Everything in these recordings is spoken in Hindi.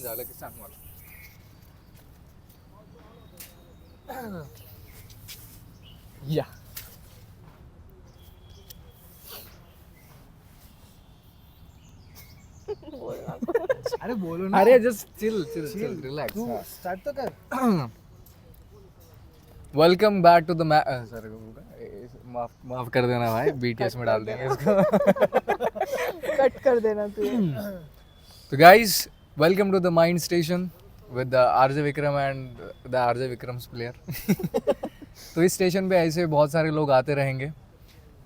झालं की सांग मला. या बोलना अरे बोलो ना. अरे जस्ट चिल चिल चिल तू रिलॅक्स. स्टार्ट तो कर. Welcome back to the sir माफ माफ कर देना भाई, बीटीएस में डाल देंगे इसको. कट कर देना तू ये. तो guys, welcome to the mind station with the RJ Vikram and the RJ Vikram's player. तो इस स्टेशन पे ऐसे बहुत सारे लोग आते रहेंगे.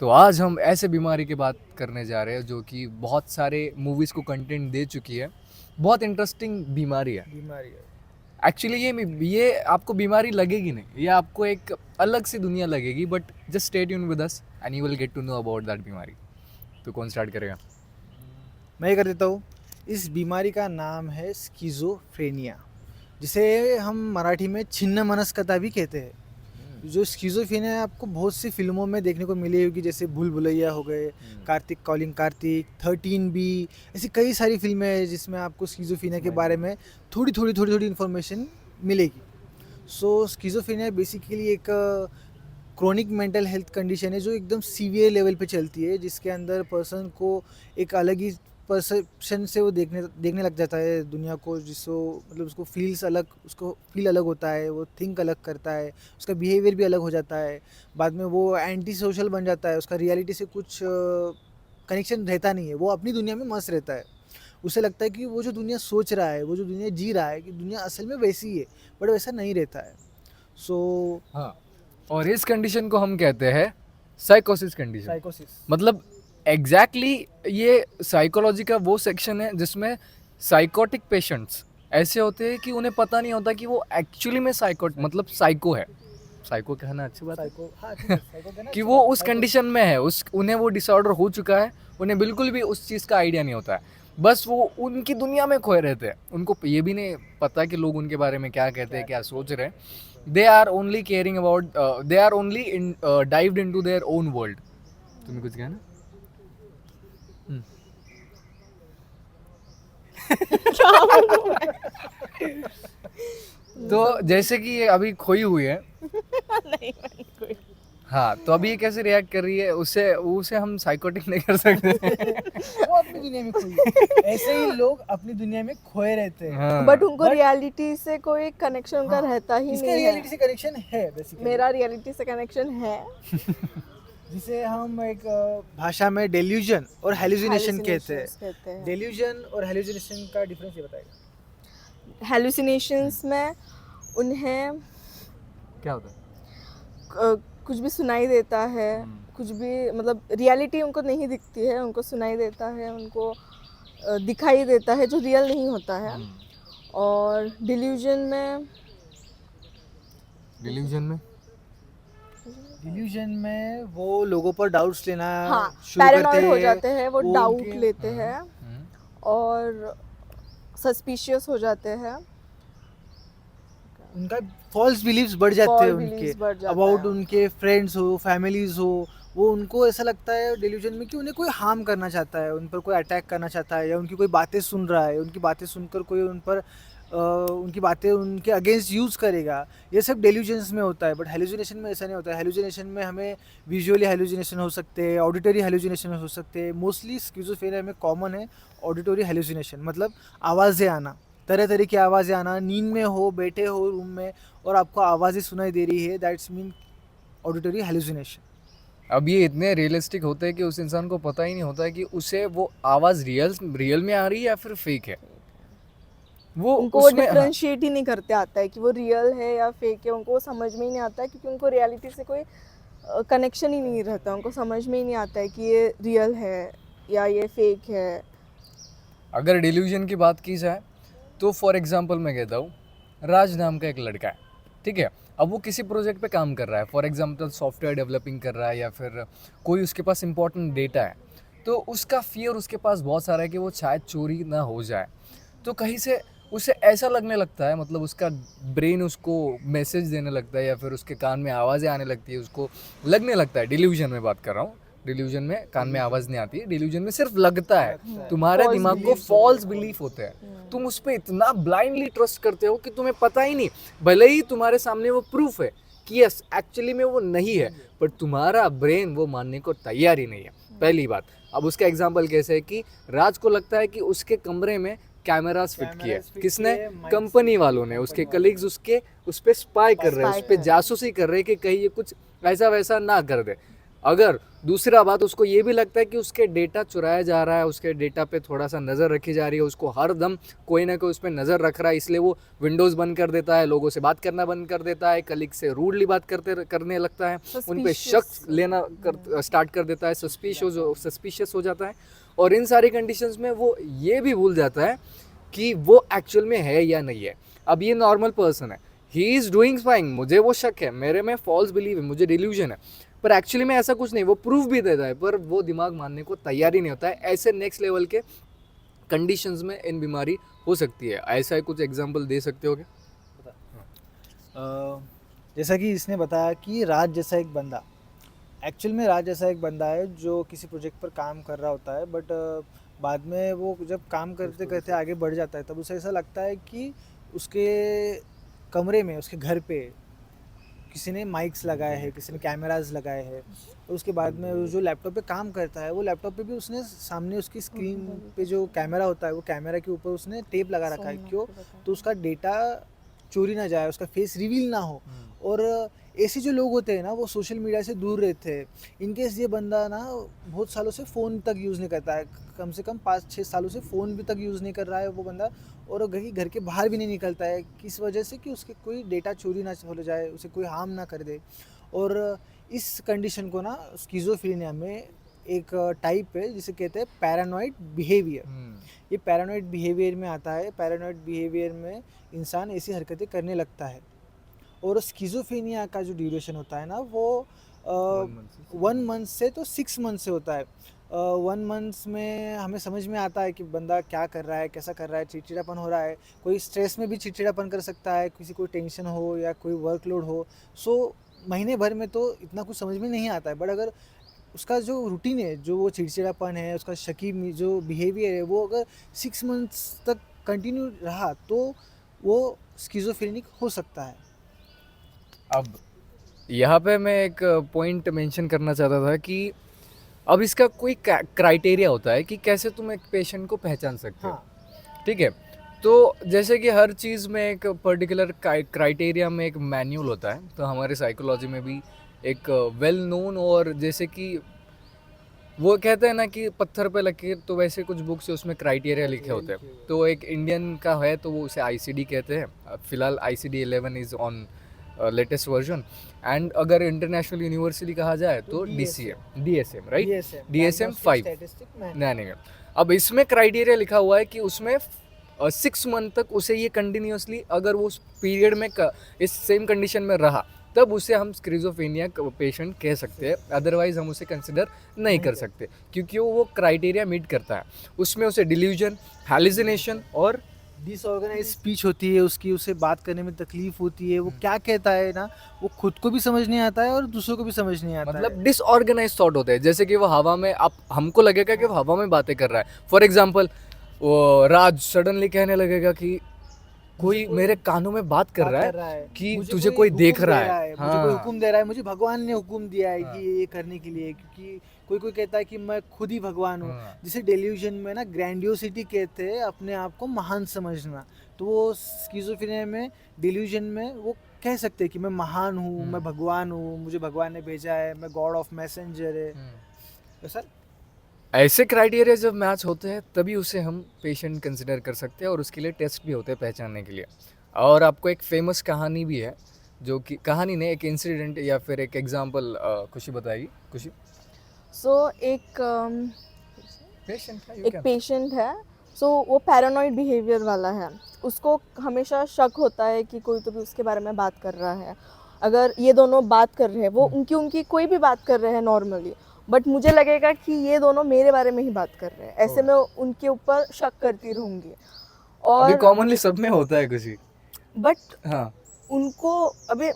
तो आज हम ऐसे बीमारी की बात करने जा रहे हैं जो कि बहुत सारे मूवीज़ को कंटेंट दे चुकी है. बहुत इंटरेस्टिंग बीमारी है. बीमारी है. एक्चुअली ये आपको बीमारी लगेगी नहीं, ये आपको एक अलग सी दुनिया लगेगी. But just stay tune with us and you will get to know about that बीमारी. तो कौन स्टार्ट करेगा? मैं ये कर देता हूँ. इस बीमारी का नाम है स्किज़ोफ्रेनिया, जिसे हम मराठी में छिन्न मनस्कता भी कहते हैं. जो स्किज़ोफ्रेनिया आपको बहुत सी फिल्मों में देखने को मिली होगी, जैसे भूल भुलैया हो गए, कार्तिक कॉलिंग कार्तिक, 13B, ऐसी कई सारी फिल्में हैं जिसमें आपको स्किज़ोफ्रेनिया के बारे में थोड़ी इन्फॉर्मेशन मिलेगी. सो स्किज़ोफ्रेनिया बेसिकली एक क्रोनिक मेंटल हेल्थ कंडीशन है जो एकदम सीवियर लेवल पे चलती है, जिसके अंदर पर्सन को एक अलग ही परसेप्शन से वो देखने लग जाता है दुनिया को, जिसको मतलब उसको फील अलग होता है, वो थिंक अलग करता है, उसका बिहेवियर भी अलग हो जाता है. बाद में वो एंटी सोशल बन जाता है, उसका रियलिटी से कुछ कनेक्शन रहता नहीं है, वो अपनी दुनिया में मस्त रहता है. उसे लगता है कि वो जो दुनिया सोच रहा है, वो जो दुनिया जी रहा है, कि दुनिया असल में वैसी ही है, बट वैसा नहीं रहता है. सो हाँ, और इस कंडीशन को हम कहते हैं साइकोसिस कंडीशन. साइकोसिस. मतलब एग्जैक्टली ये साइकोलॉजी का वो सेक्शन है जिसमें साइकोटिक पेशेंट्स ऐसे होते हैं कि उन्हें पता नहीं होता कि वो एक्चुअली में साइको है. साइको कहना अच्छी बात है साइको, हाँ ठीक है, साइको कहना कि अच्छा वो है. उस कंडीशन में है, उन्हें वो डिसऑर्डर हो चुका है. उन्हें बिल्कुल भी उस चीज़ का आइडिया नहीं होता है. बस वो उनकी दुनिया में खोए रहते हैं. उनको ये भी नहीं पता कि लोग उनके बारे में क्या कहते हैं, क्या सोच रहे हैं. They are only caring about, they are only in dived into their own world. तुम्हें कुछ कहना? तो जैसे कि ये अभी खोई हुई है. नहीं मैंने कोई. हाँ, तो अभी ये कैसे रिएक्ट कर रही है, उसे हम साइकोटिक नहीं कर सकते. वो अपनी दुनिया में खोए हैं. ऐसे ही लोग अपनी दुनिया में खोए रहते हैं. हाँ. बट उनको रियलिटी से कोई कनेक्शन उनका रहता ही इसका नहीं रियलिटी है. से कनेक्शन है बेसिकली, मेरा रियलिटी से कनेक्शन है. जिसे हम एक भाषा में डेल्यूजन और हेलुसिनेशन कहते हैं. कहते हैं. डेल्यूजन और हेलुसिनेशन का डिफरेंस ये बताएगा. हेलुसिनेशंस में उन्हें क्या होता है? कुछ भी सुनाई देता है, कुछ भी मतलब रियलिटी उनको नहीं दिखती है, उनको सुनाई देता है, उनको दिखाई देता है जो रियल नहीं होता है. और डिल्यूजन डिल्यूजन में वो लोगों पर डाउट्स लेना हाँ शुरू करते पैरानॉइड हैं. हो जाते हैं, वो डाउट उनके- लेते हैं और सस्पिशियस हो जाते हैं. उनका फॉल्स बिलीव्स बढ़ जाते हैं False उनके beliefs बढ़ जाता अबाउट है. उनके फ्रेंड्स हो, फैमिलीज हो. वो उनको ऐसा लगता है डिल्यूजन में कि उन्हें कोई हार्म करना चाहता है, उन पर कोई अटैक करना चाहता है, या उनकी कोई बातें सुन रहा है, उनकी बातें सुनकर कोई उन पर उनकी बातें उनके अगेंस्ट यूज़ करेगा. ये सब डेल्यूजन्स में होता है. बट हेलुसिनेशन में ऐसा नहीं होता है. हेलुसिनेशन में हमें विजुअली हेलुसिनेशन हो सकते हैं, ऑडिटरी हेलुसिनेशन हो सकते हैं. मोस्टली स्किज़ोफ्रेनिया में कॉमन है ऑडिटरी हेलुसिनेशन, मतलब आवाज़ें आना, तरह तरह की आवाज़ें आना. नींद में हो, बैठे हो रूम में और आपको आवाज़ें सुनाई दे रही है, दैट्स मीन ऑडिटरी हेलुसिनेशन. अब ये इतने रियलिस्टिक होते हैं कि उस इंसान को पता ही नहीं होता है कि उसे वो आवाज़ रियल में आ रही है या फिर फेक है. वो उनको वो उसमें डिफरेंशिएट ही नहीं करते आता है कि वो रियल है या फेक है. उनको वो समझ में ही नहीं आता है क्योंकि उनको रियलिटी से कोई कनेक्शन ही नहीं रहता. उनको समझ में ही नहीं आता है कि ये रियल है या ये फेक है. अगर डिल्यूजन की बात की जाए तो फॉर एग्जांपल मैं कहता हूँ, राज नाम का एक लड़का है, ठीक है. अब वो किसी प्रोजेक्ट पे काम कर रहा है, फॉर एग्जांपल सॉफ्टवेयर डेवलपिंग कर रहा है या फिर कोई उसके पास इंपॉर्टेंट डेटा है. तो उसका फियर उसके पास बहुत सारा है कि वो शायद चोरी ना हो जाए. तो कहीं से उसे ऐसा लगने लगता है, मतलब उसका ब्रेन उसको मैसेज देने लगता है या फिर उसके कान में आवाज़ें आने लगती है, उसको लगने लगता है, डिल्यूजन में बात कर रहा हूँ, डिल्यूजन में कान में आवाज़ नहीं आती है, डिल्यूजन में सिर्फ लगता है, तुम्हारे False दिमाग को beliefs फॉल्स बिलीफ होते हैं, तुम उस पर इतना ब्लाइंडली ट्रस्ट करते हो कि तुम्हें पता ही नहीं, भले ही तुम्हारे सामने वो प्रूफ है कि यस एक्चुअली में वो नहीं है, पर तुम्हारा ब्रेन वो मानने को तैयार ही नहीं है, पहली बात। अब उसका एग्जांपल कैसे है कि राज को लगता है कि उसके कमरे में कैमरास फिट किए, किसने? कंपनी वालों ने, उसके कलीग्स उसके उस पर स्पाई कर रहे हैं, उस पर जासूसी कर रहे हैं कि कहीं ये कुछ ऐसा वैसा ना कर दे। अगर दूसरा बात उसको ये भी लगता है कि उसके डेटा चुराया जा रहा है, उसके डेटा पे थोड़ा सा नज़र रखी जा रही है, उसको हर दम कोई ना कोई उस पर नज़र रख रहा है, इसलिए वो विंडोज़ बंद कर देता है, लोगों से बात करना बंद कर देता है, कलीग से रूडली बात करने लगता है, उन पे शक लेना स्टार्ट कर देता है, सस्पिशियस हो जाता है। और इन सारी कंडीशंस में वो ये भी भूल जाता है कि वो एक्चुअल में है या नहीं है। अब ये नॉर्मल पर्सन है, ही इज़ डूइंग फाइन, मुझे वो शक है, मेरे में फॉल्स बिलीव है, मुझे डिल्यूजन है, पर एक्चुअली में ऐसा कुछ नहीं, वो प्रूफ भी देता है, पर वो दिमाग मानने को तैयार ही नहीं होता है। ऐसे नेक्स्ट लेवल के कंडीशंस में इन बीमारी हो सकती है। ऐसा कुछ एग्जांपल दे सकते हो क्या? जैसा कि इसने बताया कि राज जैसा एक बंदा, एक्चुअल में राज जैसा एक बंदा है जो किसी प्रोजेक्ट पर काम कर रहा होता है, बट बाद में वो जब काम करते करते आगे बढ़ जाता है तब उसे ऐसा लगता है कि उसके कमरे में, उसके घर पे किसी ने माइक्स लगाए हैं, किसी ने कैमरास लगाए हैं। और उसके बाद में वो जो लैपटॉप पे काम करता है, वो लैपटॉप पे भी उसने सामने उसकी स्क्रीन पे जो कैमरा होता है, वो कैमरा के ऊपर उसने टेप लगा रखा है। क्यों? तो उसका डेटा चोरी ना जाए, उसका फेस रिवील ना हो। और ऐसे जो लोग होते हैं ना, वो सोशल मीडिया से दूर रहते हैं। इनकेस ये बंदा ना बहुत सालों से फ़ोन तक यूज़ नहीं करता है, कम से कम 5-6 सालों से फ़ोन भी तक यूज़ नहीं कर रहा है वो बंदा, और घर के बाहर भी नहीं निकलता है, किस वजह से कि उसके कोई डेटा चोरी ना हो जाए, उसे कोई हार्म ना कर दे। और इस कंडीशन को ना स्किज़ोफ्रेनिया में एक टाइप है जिसे कहते हैं पैरानॉइड बिहेवियर। ये पैरानॉइड बिहेवियर में आता है। पैरानॉइड बिहेवियर में इंसान ऐसी हरकतें करने लगता है। और स्किज़ोफ्रेनिया का जो ड्यूरेशन होता है ना, वो 1 मंथ से तो 6 मंथ से होता है। 1 मंथ्स में हमें समझ में आता है कि बंदा क्या कर रहा है, कैसा कर रहा है, चिड़चिड़ापन हो रहा है। कोई स्ट्रेस में भी चिड़चिड़ापन कर सकता है, किसी को टेंशन हो या कोई वर्कलोड हो। सो महीने भर में तो इतना कुछ समझ में नहीं आता है, बट अगर उसका जो रूटीन है, जो वो चिड़चिड़ापन है, उसका शकी जो बिहेवियर है, वो अगर 6 मंथ्स तक कंटिन्यू रहा तो वो स्किज़ोफ्रेनिक हो सकता है। अब यहाँ पे मैं एक पॉइंट मेंशन करना चाहता था कि अब इसका कोई क्राइटेरिया होता है कि कैसे तुम एक पेशेंट को पहचान सकते हो। ठीक है, तो जैसे कि हर चीज़ में एक पर्टिकुलर क्राइटेरिया में एक मैनुअल होता है, तो हमारे साइकोलॉजी में भी एक वेल नोन, और जैसे कि वो कहते हैं ना कि पत्थर पे लकीर, तो वैसे कुछ बुक्स है उसमें क्राइटेरिया लिखे होते हैं। तो एक इंडियन का है तो वो उसे आईसीडी कहते हैं, फिलहाल ICD 11 is on latest version. And अगर इंटरनेशनल यूनिवर्सिटी कहा जाए तो DSM राइट, DSM 5 नहीं। अब इसमें क्राइटेरिया लिखा हुआ है कि उसमें 6 मंथ तक उसे ये कंटिन्यूसली, अगर वो उस पीरियड में इस सेम कंडीशन में रहा, तब उसे हम स्किज़ोफ्रेनिया पेशेंट कह सकते हैं। अदरवाइज हम उसे कंसिडर नहीं कर सकते, क्योंकि वो क्राइटेरिया मीट करता है। उसमें उसे डिल्यूजन, हैलुसिनेशन और डिसऑर्गेनाइज स्पीच होती है उसकी, उसे बात करने में तकलीफ होती है, वो क्या कहता है ना, वो खुद को भी समझ नहीं आता है और दूसरों को भी समझ नहीं आता मतलब डिसऑर्गेनाइज थॉट होते हैं, जैसे कि वो हवा में, अब हमको लगेगा कि वो हवा में बातें कर रहा है। फॉर एग्जांपल वो राज सडनली कहने लगेगा कि कोई मेरे कानों में बात कर रहा है कि तुझे कोई देख रहा है, मुझे कोई हुक्म दे रहा है, मुझे भगवान ने हुक्म दिया है कि ये करने के लिए, क्योंकि कोई कहता है कि मैं खुद ही भगवान हूँ। जिसे डेल्यूजन में ना ग्रैंडियोसिटी कहते हैं, अपने आप को महान समझना। तो वो स्किज़ोफ्रेनिया में, डेल्यूजन में वो कह सकते हैं कि मैं महान हूँ, मैं भगवान हूँ, मुझे भगवान ने भेजा है, मैं गॉड ऑफ मैसेंजर है। तो सर ऐसे क्राइटेरिया जब मैच होते हैं तभी उसे हम पेशेंट कंसिडर कर सकते हैं, और उसके लिए टेस्ट भी होते हैं पहचानने के लिए। और आपको एक फेमस कहानी भी है, जो कि कहानी ने एक इंसिडेंट या फिर एक एग्जांपल खुशी बताएगी। खुशी एक पेशेंट है, वो पैरानॉइड बिहेवियर वाला है। उसको हमेशा शक होता है कि कोई तो भी उसके बारे में बात कर रहा है। अगर ये दोनों बात कर रहे हैं, वो उनकी कोई भी बात कर रहे हैं नॉर्मली, बट मुझे लगेगा कि ये दोनों मेरे बारे में ही बात कर रहे हैं, ऐसे मैं उनके ऊपर शक करती रहूँगी। और अभी कॉमनली सब में होता है खुशी, बट हाँ, उनको अभी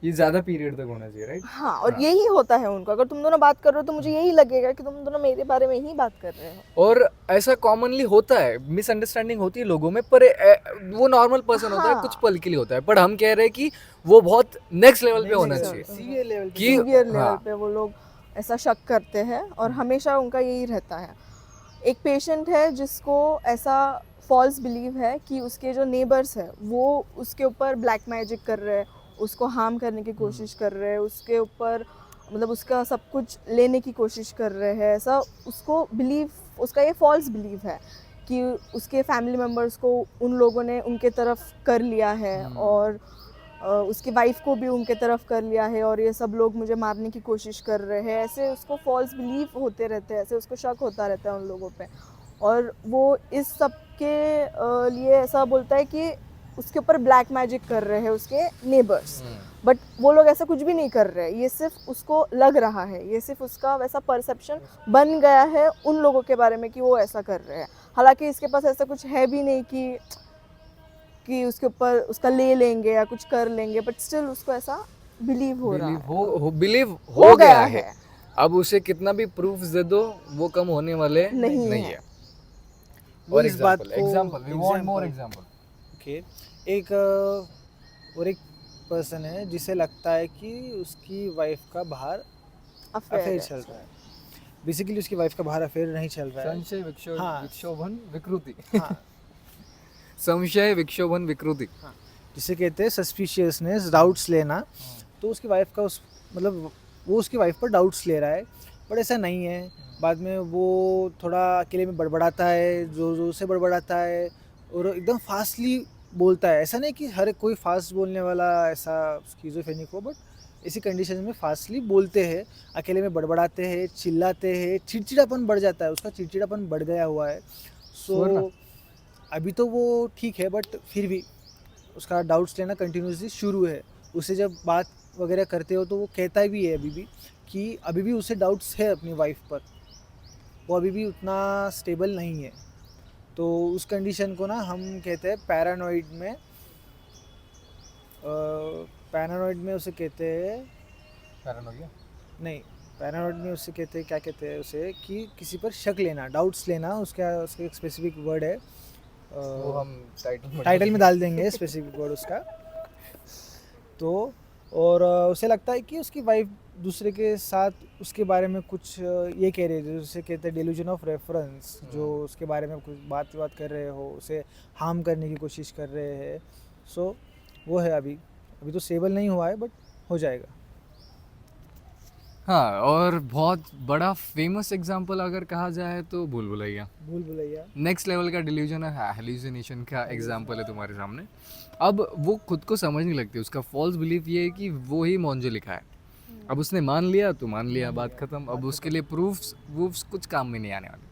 ये ज़्यादा पीरियड तक होना चाहिए, राइट? हाँ, और हाँ। यही होता है उनको। अगर तुम दोनों बात कर रहे हो तो मुझे यही लगेगा कि तुम दोनों मेरे बारे में ही बात कर रहे हो। और ऐसा कॉमनली होता है, मिसअंडरस्टैंडिंग होती है लोगों में, पर वो नॉर्मल पर्सन होता है, कुछ हाँ। पल के लिए होता है, पर हम कह रहे हैं कि वो बहुत नेक्स्ट लेवल पे होना Next चाहिए level. सीवियर लेवल पे कि सीवियर लेवल हाँ पे वो लोग ऐसा शक करते हैं और हमेशा उनका यही रहता है। एक पेशेंट है जिसको ऐसा फॉल्स बिलीव है कि उसके जो नेबर्स है वो उसके ऊपर ब्लैक मैजिक कर रहे हैं, उसको हार्म करने की कोशिश कर रहे हैं, उसके ऊपर मतलब उसका सब कुछ लेने की कोशिश कर रहे हैं। ऐसा उसको बिलीव, उसका ये फॉल्स बिलीव है कि उसके फैमिली मेम्बर्स को उन लोगों ने उनके तरफ कर लिया है और उसकी वाइफ को भी उनके तरफ कर लिया है और ये सब लोग मुझे मारने की कोशिश कर रहे हैं। ऐसे उसको फॉल्स बिलीव होते रहते हैं, ऐसे उसको शक होता रहता है उन लोगों पे और वो इस सब के लिए ऐसा बोलता है कि उसके ऊपर ब्लैक मैजिक कर रहे हैं उसके नेबर्स, बट वो लोग ऐसा कुछ भी नहीं कर रहे हैं। ये सिर्फ उसको लग रहा है, ये सिर्फ उसका वैसा परसेप्शन बन गया है उन लोगों के बारे में कि वो ऐसा कर रहे हैं। हालांकि इसके पास ऐसा कुछ है भी नहीं कि उसके ऊपर उसका ले लेंगे या कुछ कर लेंगे, बट स्टिल उसको ऐसा बिलीव हो रहा है, बिलीव हो हो गया गया है। अब उसे कितना भी प्रूफ दे दो वो कम होने वाले नहीं नहीं है। है। वो और इस बात एग्जांपल को example we want more example example. Okay, एक और एक पर्सन है जिसे लगता है कि उसकी वाइफ का बाहर अफेयर चल रहा है। बेसिकली उसकी वाइफ का बाहर अफेयर नहीं चल रहा है। संशय हाँ। विक्षोभन विकृति। हाँ संशय विक्षोभन विकृति। हाँ, जिसे कहते हैं सस्पिशियसनेस, डाउट्स लेना। तो उसकी वाइफ का उस मतलब वो उसकी वाइफ पर डाउट्स ले रहा है, बट ऐसा नहीं है। बाद में वो थोड़ा अकेले में बड़बड़ाता है, जोर जोर से बड़बड़ाता है और एकदम फास्टली बोलता है। ऐसा नहीं कि हर कोई फास्ट बोलने वाला ऐसा स्किज़ोफ्रेनिक हो, बट ऐसी कंडीशन में फास्टली बोलते हैं, अकेले में बड़बड़ाते हैं, चिल्लाते हैं, चिड़चिड़ापन बढ़ जाता है, उसका चिड़चिड़ापन बढ़ गया हुआ है। सो अभी तो वो ठीक है, बट फिर भी उसका डाउट्स लेना कंटिन्यूसली शुरू है। उसे जब बात वगैरह करते हो तो वो कहता भी है अभी भी कि अभी भी उसे डाउट्स है अपनी वाइफ पर, वो अभी भी उतना स्टेबल नहीं है। तो उस कंडीशन को ना हम कहते हैं पैरानॉइड में उसे कहते हैं पैरानोइया। नहीं, पैरानॉइड में उसे कहते हैं, क्या कहते हैं उसे, कि किसी पर शक लेना, डाउट्स लेना। उसका एक स्पेसिफिक वर्ड है, वो हम टाइटल में डाल देंगे स्पेसिफिक वर्ड उसका। तो और उसे लगता है कि उसकी वाइफ दूसरे के साथ उसके बारे में कुछ ये कह रही है, जिसे कहते हैं डेल्यूजन ऑफ रेफरेंस, जो उसके बारे में कुछ बात कर रहे हो, उसे हार्म करने की कोशिश कर रहे हैं। सो वो है अभी तो स्टेबल नहीं हुआ है, बट हो जाएगा। हाँ, और बहुत बड़ा फेमस एग्जांपल अगर कहा जाए तो भूल भुलैया। भूल भुलैया नेक्स्ट लेवल का डिल्यूजन है, हेलुसिनेशन का एग्जांपल है तुम्हारे सामने। अब वो खुद को समझ नहीं लगती, उसका फॉल्स बिलीफ ये है कि वो ही मौंजो लिखा है। अब उसने मान लिया तो मान लिया, बात खत्म। अब उसके लिए प्रूफ्स कुछ काम में नहीं आने वाले।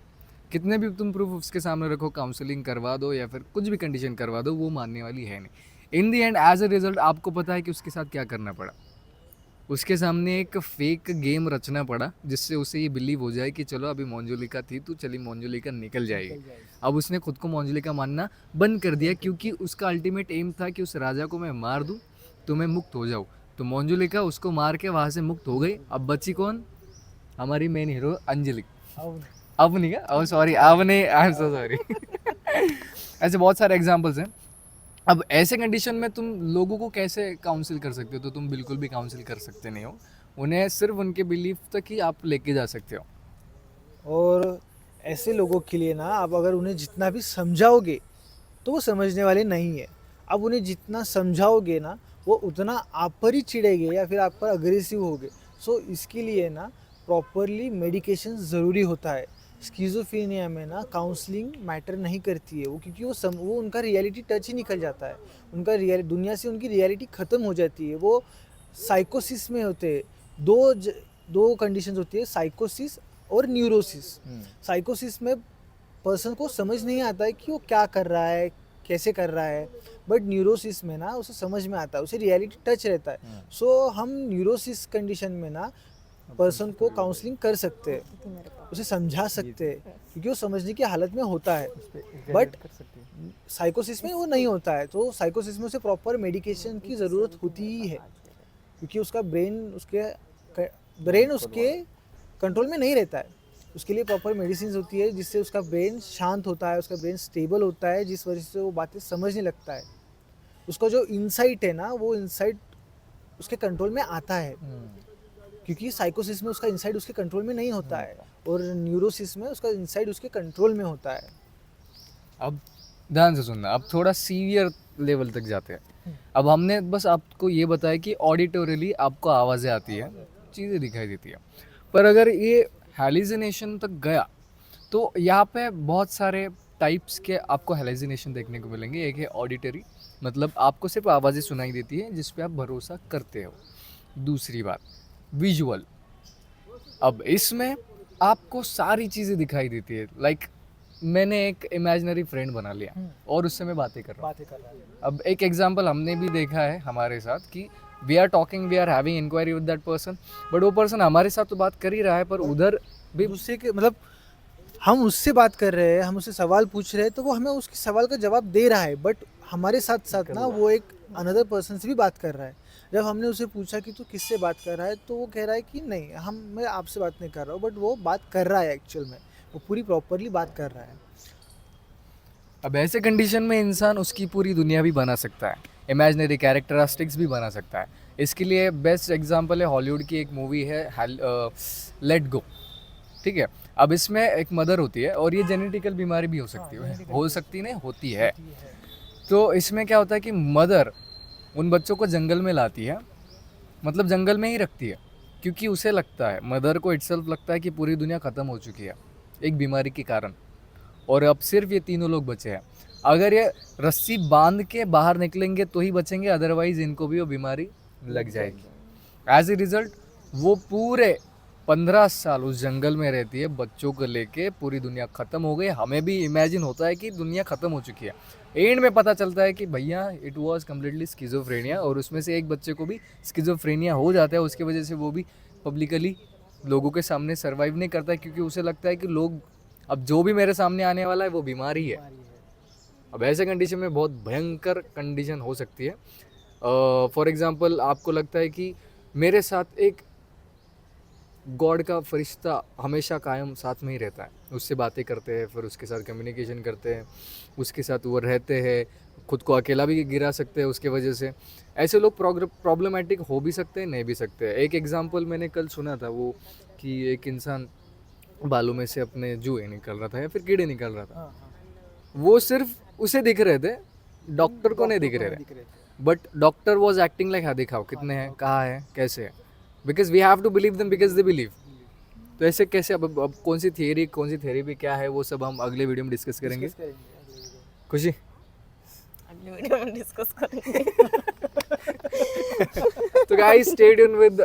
कितने भी तुम प्रूफ उसके सामने रखो, काउंसलिंग करवा दो या फिर कुछ भी कंडीशन करवा दो, वो मानने वाली है नहीं। इन दी एंड एज अ रिजल्ट आपको पता है कि उसके साथ क्या करना पड़ा। उसके सामने एक फेक गेम रचना पड़ा जिससे उसे ये बिलीव हो जाए कि चलो अभी मोंजुलिका थी तो चली मोंजुलिका निकल जाएगी। अब उसने खुद को मोंजुलिका मानना बंद कर दिया, क्योंकि उसका अल्टीमेट एम था कि उस राजा को मैं मार दूं तो मैं मुक्त हो जाऊं। तो मोंजुलिका उसको मार के वहाँ से मुक्त हो गई। अब बची कौन? हमारी मेन हीरो अंजलि। अवनी का, oh sorry, Avni, I am so sorry. ऐसे बहुत सारे एग्जांपल्स हैं। अब ऐसे कंडीशन में तुम लोगों को कैसे काउंसिल कर सकते हो? तो तुम बिल्कुल भी काउंसिल कर सकते नहीं हो, उन्हें सिर्फ उनके बिलीफ तक ही आप लेके जा सकते हो। और ऐसे लोगों के लिए ना, आप अगर उन्हें जितना भी समझाओगे तो वो समझने वाले नहीं है। अब उन्हें जितना समझाओगे ना, वो उतना आप पर ही चिढ़ेंगे या फिर आप पर अग्रेसिव होगे। सो इसके लिए ना प्रॉपरली मेडिकेशन ज़रूरी होता है। स्किज़ोफ्रेनिया में ना काउंसलिंग मैटर नहीं करती है, वो क्योंकि वो उनका रियलिटी टच ही निकल जाता है, उनका दुनिया से उनकी रियलिटी ख़त्म हो जाती है। वो साइकोसिस में होते हैं। दो कंडीशंस होती है, साइकोसिस और न्यूरोसिस। साइकोसिस में पर्सन को समझ नहीं आता है कि वो क्या कर रहा है, कैसे कर रहा है, बट न्यूरोसिस में ना उसे समझ में आता है, उसे रियलिटी टच रहता है। सो हम न्यूरोसिस कंडीशन में ना पर्सन को काउंसलिंग कर सकते हैं, उसे समझा सकते हैं, क्योंकि वो समझने की हालत में होता है। बट साइकोसिस में वो नहीं होता है, तो साइकोसिस में उसे प्रॉपर मेडिकेशन की ज़रूरत होती ही है। क्योंकि उसका ब्रेन उसके कंट्रोल में नहीं रहता है। उसके लिए प्रॉपर मेडिसिन होती है जिससे उसका ब्रेन शांत होता है, उसका ब्रेन स्टेबल होता है, जिस वजह से वो बातें समझने लगता है। उसका जो इंसाइट है ना, वो इंसाइट उसके कंट्रोल में आता है, क्योंकि साइकोसिस में उसका इंसाइट उसके कंट्रोल में नहीं होता है और न्यूरोसिस में उसका इंसाइट उसके कंट्रोल में होता है। अब ध्यान से सुनना, अब थोड़ा सीवियर लेवल तक जाते हैं। अब हमने बस आपको ये बताया कि ऑडिटोरियली आपको आवाज़ें आती है, चीज़ें दिखाई देती है, पर अगर ये हैलुसिनेशन तक गया तो यहाँ पे बहुत सारे टाइप्स के आपको हैलुसिनेशन देखने को मिलेंगे। एक है ऑडिटरी, मतलब आपको सिर्फ आवाज़ें सुनाई देती है जिस पे आप भरोसा करते हो। दूसरी बात विजुअल, अब इसमें आपको सारी चीज़ें दिखाई देती है। लाइक मैंने एक इमेजिनरी फ्रेंड बना लिया और उससे मैं बातें कर रहा हूँ। अब एक एग्जांपल हमने भी देखा है हमारे साथ कि we are talking, we are having inquiry with that person, but वो पर्सन हमारे साथ तो बात कर ही रहा है पर उधर भी दूसरे के मतलब हम उससे बात कर रहे हैं, हम उससे सवाल पूछ रहे हैं, तो वो हमें उसके सवाल का जवाब दे रहा है, बट हमारे साथ साथ ना वो एक अनदर पर्सन से भी बात कर रहा है। जब हमने उसे पूछा कि तू किससे बात कर रहा है, तो वो कह रहा है कि नहीं, मैं आपसे बात नहीं कर रहा हूँ, बट वो बात कर रहा है एक्चुअल में, वो पूरी प्रॉपरली बात कर रहा है। अब ऐसे कंडीशन में इंसान उसकी पूरी दुनिया भी बना सकता है, इमेजिनरी कैरेक्टरिस्टिक्स भी बना सकता है। इसके लिए बेस्ट एग्जांपल है हॉलीवुड की एक मूवी है लेट गो, ठीक है। अब इसमें एक मदर होती है और ये जेनेटिकल बीमारी भी हो सकती है, हो सकती नहीं, होती है। तो इसमें क्या होता है कि मदर उन बच्चों को जंगल में लाती है, मतलब जंगल में ही रखती है, क्योंकि उसे लगता है, मदर को इटसेल्फ लगता है कि पूरी दुनिया ख़त्म हो चुकी है एक बीमारी के कारण और अब सिर्फ ये तीनों लोग बचे हैं। अगर ये रस्सी बांध के बाहर निकलेंगे तो ही बचेंगे, अदरवाइज इनको भी वो बीमारी लग जाएगी। एज ए रिज़ल्ट वो पूरे 15 साल उस जंगल में रहती है बच्चों को लेके। पूरी दुनिया ख़त्म हो गई, हमें भी इमेजिन होता है कि दुनिया ख़त्म हो चुकी है। एंड में पता चलता है कि भैया इट वाज कम्प्लीटली स्किज़ोफ्रेनिया, और उसमें से एक बच्चे को भी स्किज़ोफ्रेनिया हो जाता है। उसकी वजह से वो भी पब्लिकली लोगों के सामने सर्वाइव नहीं करता है, क्योंकि उसे लगता है कि लोग, अब जो भी मेरे सामने आने वाला है वो बीमारी है। अब ऐसे कंडीशन में बहुत भयंकर कंडीशन हो सकती है। फॉर एग्ज़ाम्पल आपको लगता है कि मेरे साथ एक गॉड का फरिश्ता हमेशा कायम साथ में ही रहता है, उससे बातें करते हैं, फिर उसके साथ कम्युनिकेशन करते हैं, उसके साथ वो रहते हैं, खुद को अकेला भी गिरा सकते हैं उसके वजह से। ऐसे लोग प्रॉब्लमेटिक हो भी सकते हैं, नहीं भी सकते हैं। एक एग्जांपल मैंने कल सुना था वो कि एक इंसान बालों में से अपने जुए निकल रहा था या फिर कीड़े निकल रहा था, वो सिर्फ उसे दिख रहे थे, डॉक्टर को नहीं दिख रहे थे, but doctor was acting like हाँ दिखाओ कितने हैं, कहाँ है, कैसे है, because we have to believe them because they believe. तो ऐसे कैसे, अब कौन सी थेरेपी क्या है, वो सब हम अगले वीडियो में डिस्कस करेंगे। खुशी अगले वीडियो में डिस्कस करेंगे। तो guys stay tune with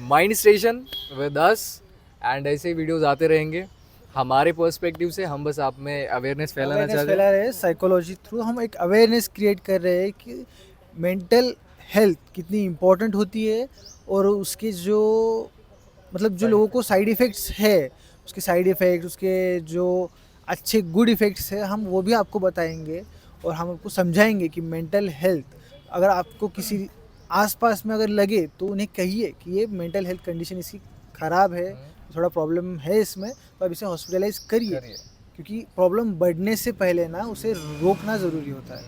mind station with us, and ऐसे वीडियोस आते रहेंगे हमारे पर्सपेक्टिव से। हम बस आप में अवेयरनेस फैलाना चाहते फैला हैं। रहे हैं साइकोलॉजी थ्रू, हम एक अवेयरनेस क्रिएट कर रहे हैं कि मेंटल हेल्थ कितनी इम्पोर्टेंट होती है, और उसके जो मतलब जो लोगों को साइड इफ़ेक्ट्स है, उसके साइड इफ़ेक्ट, उसके जो अच्छे गुड इफ़ेक्ट्स है, हम वो भी आपको बताएंगे और हम आपको समझाएंगे कि मेंटल हेल्थ अगर आपको किसी आसपास में अगर लगे तो उन्हें कहिए कि ये मेंटल हेल्थ कंडीशन इसकी ख़राब है, थोड़ा प्रॉब्लम है इसमें, तो आप इसे हॉस्पिटलाइज करिए, क्योंकि प्रॉब्लम बढ़ने से पहले ना उसे रोकना ज़रूरी होता है।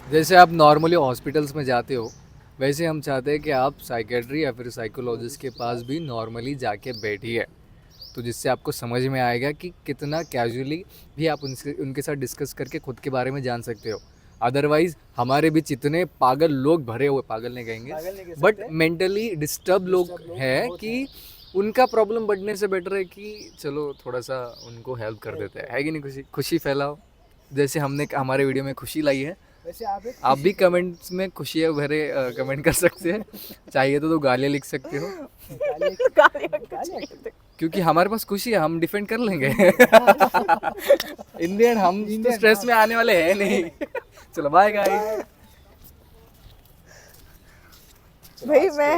जैसे आप नॉर्मली हॉस्पिटल्स में जाते हो, वैसे हम चाहते हैं कि आप साइकेट्री या फिर साइकोलॉजिस्ट के पास भी नॉर्मली जाके बैठिए, तो जिससे आपको समझ में आएगा कि कितना कैजुअली भी आप उनके साथ डिस्कस करके खुद के बारे में जान सकते हो। अदरवाइज हमारे बीच इतने पागल लोग भरे हुए, पागल नहीं कहेंगे, बट मेंटली डिस्टर्ब लोग हैं कि उनका प्रॉब्लम बढ़ने से बेटर है कि चलो थोड़ा सा उनको हेल्प कर देते हैं, है कि नहीं। खुशी फैलाओ, जैसे हमने हमारे वीडियो में खुशी लाई है। वैसे आप भी कमेंट्स में खुशियाँ भरे कमेंट कर सकते हैं, चाहिए तो गालियाँ लिख सकते हो, क्योंकि हमारे पास खुशी है, हम डिफेंड कर लेंगे। इन द एंड हम तो स्ट्रेस में आने वाले हैं नहीं। चलो बाय गाइस। भाई मैं